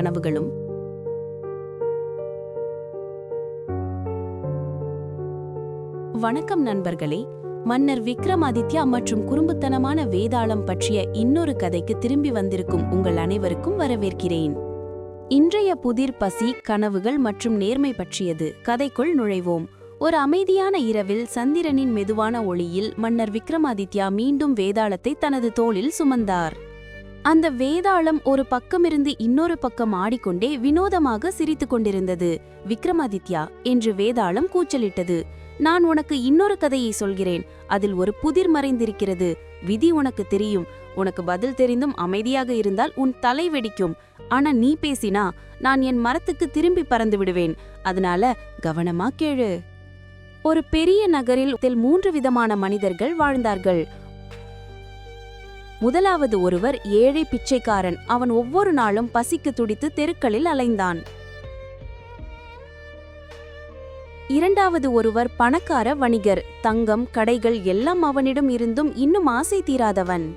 கனவுகளும். வணக்கம் நண்பர்களே, மன்னர் விக்ரமாதித்யா மற்றும் குறும்புத்தனமான வேதாளம் பற்றிய இன்னொரு கதைக்கு திரும்பி வந்திருக்கும் உங்கள் அனைவருக்கும் வரவேற்கிறேன். இன்றைய புதிர் பசி, கனவுகள் மற்றும் நேர்மை பற்றியது. கதைக்குள் நுழைவோம். ஒரு அமைதியான இரவில் சந்திரனின் மெதுவான ஒளியில் மன்னர் விக்ரமாதித்யா மீண்டும் வேதாளத்தை தனது தோளில் சுமந்தார். அந்த வேதாளம் ஒரு பக்கமிருந்து இன்னொரு பக்கம் ஆடிக்கொண்டே வினோதமாக சிரித்து கொண்டிருந்தது. விக்ரமாதித்யா என்று வேதாளம் கூச்சலிட்டது. நான் உனக்கு இன்னொரு கதையை சொல்கிறேன். அதில் ஒரு புதிர் மறைந்திருக்கிறது. விதி உனக்கு தெரியும். உனக்கு பதில் தெரிந்தும் அமைதியாக இருந்தால் உன் தலை வெடிக்கும். ஆனா நீ பேசினா நான் என் மரத்துக்கு திரும்பி பறந்து விடுவேன். அதனால கவனமா கேளு. ஒரு பெரிய நகரில் 3 விதமான மனிதர்கள் வாழ்ந்தார்கள். முதலாவது ஒருவர் ஏழை பிச்சைக்காரன். அவன் ஒவ்வொரு நாளும் பசிக்கு துடித்து தெருக்களில் அலைந்தான். இரண்டாவது ஒருவர் பணக்கார வணிகர். தங்கம், கடைகள் எல்லாம் அவனிடம் இருந்தும் இன்னும் ஆசை தீராதவன்.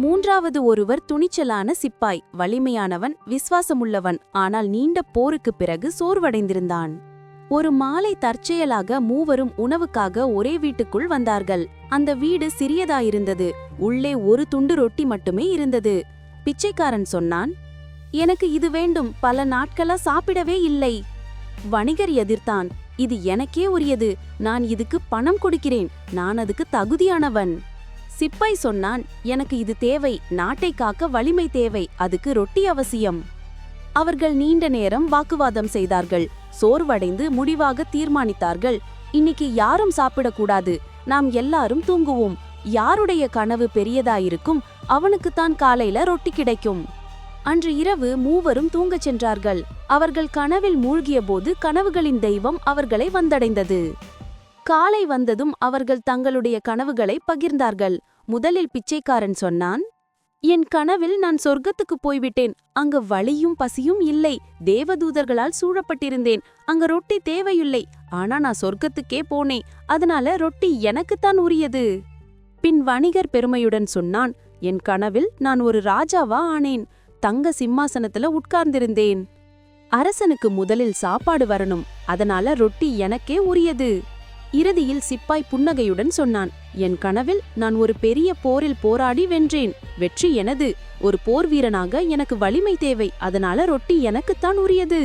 மூன்றாவது ஒருவர் துணிச்சலான சிப்பாய். வலிமையானவன், விசுவாசமுள்ளவன். ஆனால் நீண்ட போருக்கு பிறகு சோர்வடைந்திருந்தான். ஒரு மாலை தற்செயலாக மூவரும் உணவுக்காக ஒரே வீட்டுக்குள் வந்தார்கள். அந்த வீடு சிறியதாயிருந்தது. உள்ளே ஒரு துண்டு ரொட்டி மட்டுமே இருந்தது. பிச்சைக்காரன் சொன்னான், எனக்கு இது வேண்டும், பல நாட்களா சாப்பிடவே இல்லை. வணிகர் எதிர்த்தான், இது எனக்கே உரியது, நான் இதுக்கு பணம் கொடுக்கிறேன், நான் அதுக்கு தகுதியானவன். சிப்பாய் சொன்னான், எனக்கு இது தேவை, நாட்டை காக்க வலிமை தேவை, அதுக்கு ரொட்டி அவசியம். அவர்கள் நீண்ட நேரம் வாக்குவாதம் செய்தார்கள். சோர்வடைந்து முடிவாக தீர்மானித்தார்கள், இன்னைக்கு யாரும் சாப்பிடக்கூடாது, நாம் எல்லாரும் தூங்குவோம். யாருடைய கனவு பெரியதாயிருக்கும் அவனுக்குத்தான் காலையில ரொட்டி கிடைக்கும். அன்று இரவு மூவரும் தூங்கச் சென்றார்கள். அவர்கள் கனவில் மூழ்கிய போது கனவுகளின் தெய்வம் அவர்களை வந்தடைந்தது. காலை வந்ததும் அவர்கள் தங்களுடைய கனவுகளை பகிர்ந்தார்கள். முதலில் பிச்சைக்காரன் சொன்னான், என் கனவில் நான் சொர்க்கத்துக்கு போய்விட்டேன். அங்கு வலியும் பசியும் இல்லை. தேவதூதர்களால் சூழப்பட்டிருந்தேன். அங்க ரொட்டி தேவையில்லை. ஆனா நான் சொர்க்கத்துக்கே போனேன். அதனால ரொட்டி எனக்குத்தான் உரியது. பின் வணிகர் பெருமையுடன் சொன்னான், என் கனவில் நான் ஒரு ராஜாவா ஆனேன். தங்க சிம்மாசனத்துல உட்கார்ந்திருந்தேன். அரசனுக்கு முதலில் சாப்பாடு வரணும். அதனால ரொட்டி எனக்கே உரியது. இறுதியில் சிப்பாய் புன்னகையுடன் சொன்னான், என் கனவில் நான் ஒரு பெரிய போரில் போராடி வென்றேன். வெற்றி எனது. ஒரு போர் வீரனாக எனக்கு வலிமை தேவை. அதனால ரொட்டி எனக்குத்தான் உரியது.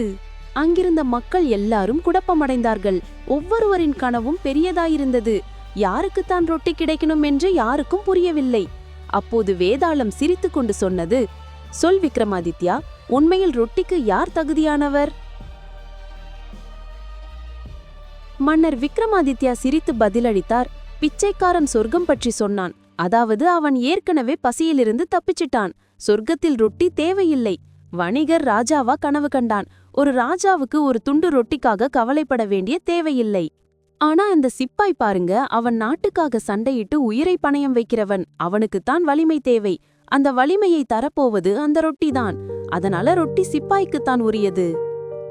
அங்கிருந்த மக்கள் எல்லாரும் குழப்பமடைந்தார்கள். ஒவ்வொருவரின் கனவும் பெரியதாயிருந்தது. யாருக்குத்தான் ரொட்டி கிடைக்கணும் என்று யாருக்கும் புரியவில்லை. அப்போது வேதாளம் சிரித்துக்கொண்டு சொன்னது, சொல் விக்ரமாதித்யா, உண்மையில் ரொட்டிக்கு யார் தகுதியானவர்? மன்னர் விக்ரமாதித்யா சிரித்து பதிலளித்தார், பிச்சைக்காரன் சொர்க்கம் பற்றி சொன்னான். அதாவது அவன் ஏற்கனவே பசியிலிருந்து தப்பிச்சிட்டான். சொர்க்கத்தில் ரொட்டி தேவையில்லை. வணிகர் ராஜாவா கனவு கண்டான். ஒரு ராஜாவுக்கு ஒரு துண்டு ரொட்டிக்காக கவலைப்பட வேண்டிய தேவையில்லை. ஆனா அந்த சிப்பாய் பாருங்க, அவன் நாட்டுக்காக சண்டையிட்டு உயிரை பணயம் வைக்கிறவன். அவனுக்குத்தான் வலிமை தேவை. அந்த வலிமையை தரப்போவது அந்த ரொட்டிதான். அதனால ரொட்டி சிப்பாய்க்குத்தான் உரியது.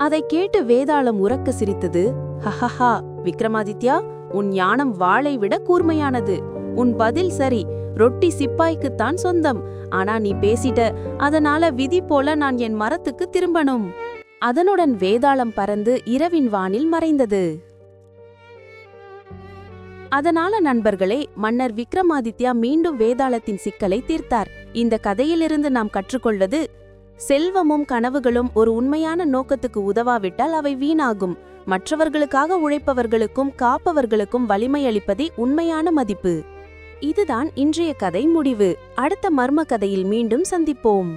அதை கேட்டு வேதாளம் உரக்க சிரித்தது. ஹஹஹா, விக்ரமாதித்யா, உன் ஞானம் வாளை விட கூர்மையானது. உன் பதில் சரி, ரொட்டி சிப்பாய்க்குத்தான் சொந்தம். ஆனா நீ பேசிட்ட, அதனால விதி போல நான் என் மரத்துக்கு திரும்பணும். அதனுடன் வேதாளம் பறந்து இரவின் வானில் மறைந்தது. அதனால நண்பர்களே, மன்னர் விக்ரமாதித்யா மீண்டும் வேதாளத்தின் சிக்கலை தீர்த்தார். இந்த கதையிலிருந்து நாம் கற்றுக்கொள்வது, செல்வமும் கனவுகளும் ஒரு உண்மையான நோக்கத்துக்கு உதவாவிட்டால் அவை வீணாகும். மற்றவர்களுக்காக உழைப்பவர்களுக்கும் காப்பவர்களுக்கும் வலிமை அளிப்பதே உண்மையான மதிப்பு. இதுதான் இன்றைய கதை முடிவு. அடுத்த மர்ம கதையில் மீண்டும் சந்திப்போம்.